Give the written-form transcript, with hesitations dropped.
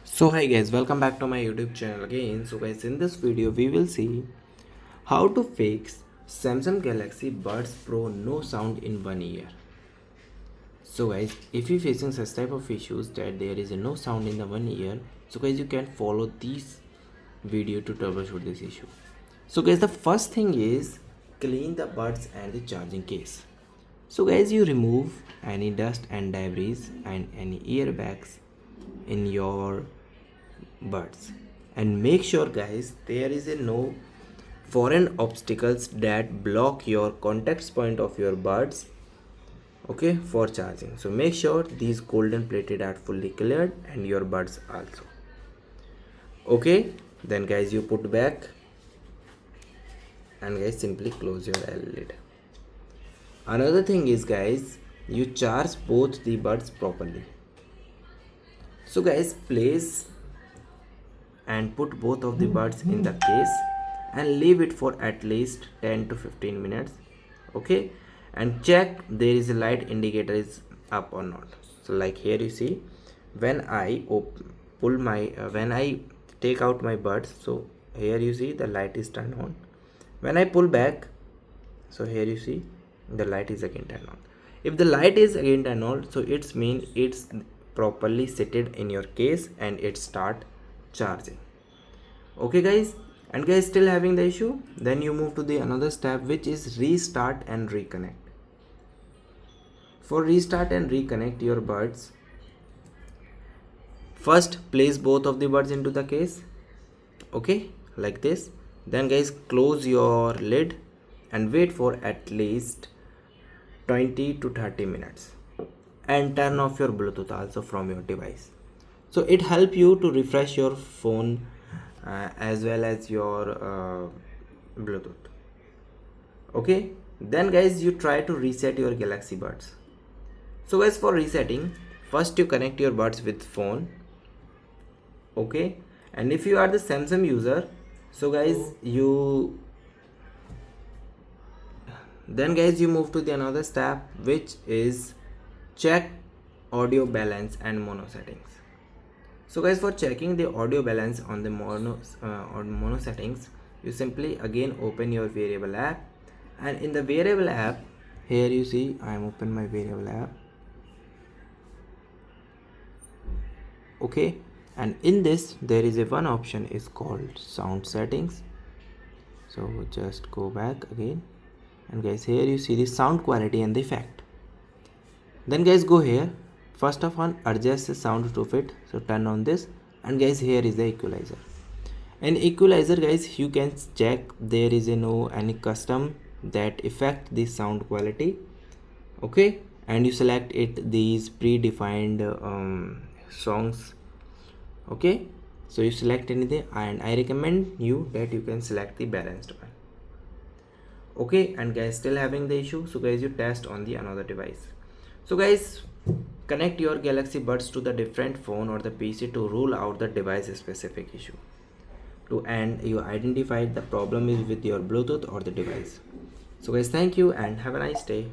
So hi guys, welcome back to my YouTube channel again. So guys, in this video we will see how to fix Samsung Galaxy Buds Pro no sound in 1 year. So guys, if you're facing such type of issues that there is a no sound in the 1 year, so guys you can follow this video to troubleshoot this issue. So guys, the first thing is clean the buds and the charging case. So guys, you remove any dust and debris and any earbags in your buds, and make sure guys there is a no foreign obstacles that block your contact point of your buds, okay, for charging. So make sure these golden plated are fully cleared and your buds also. Okay, then guys you put back and guys simply close your lid. Another thing is guys, you charge both the buds properly. So guys, place and put both of the buds in the case and leave it for at least 10 to 15 minutes, okay, and check there is a light indicator is up or not. So like here you see, when I pull my when I take out my buds, so here you see the light is turned on. When I pull back, so here you see the light is again turned on. If the light is again turned on, so it's mean it's properly seated in your case and it start charging. Okay guys, and guys still having the issue, then you move to the another step, which is restart and reconnect. For restart and reconnect your buds, first place both of the buds into the case, okay, like this. Then guys close your lid and wait for at least 20 to 30 minutes and turn off your Bluetooth also from your device. So it help you to refresh your phone as well as your Bluetooth. Okay, then guys you try to reset your Galaxy Buds. So guys, for resetting, first you connect your buds with phone, okay, and if you are the Samsung user, so guys you move to the another step, which is check audio balance and mono settings. So guys, for checking the audio balance on the mono settings, you simply again open your variable app, and in the variable app, here you see I am open my variable app, okay, and in this there is a one option is called sound settings. So just go back again, and guys here you see the sound quality and the effect. Then guys go here, first of all adjust the sound to fit, so turn on this, and guys here is the equalizer. In equalizer guys you can check there is no any custom that affect the sound quality, okay, and you select it these predefined songs, okay, so you select anything, and I recommend you that you can select the balanced one. Okay, and guys still having the issue, so guys you test on the another device. So guys, connect your Galaxy Buds to the different phone or the PC to rule out the device specific issue. To end, you identified the problem is with your Bluetooth or the device. So guys, thank you and have a nice day.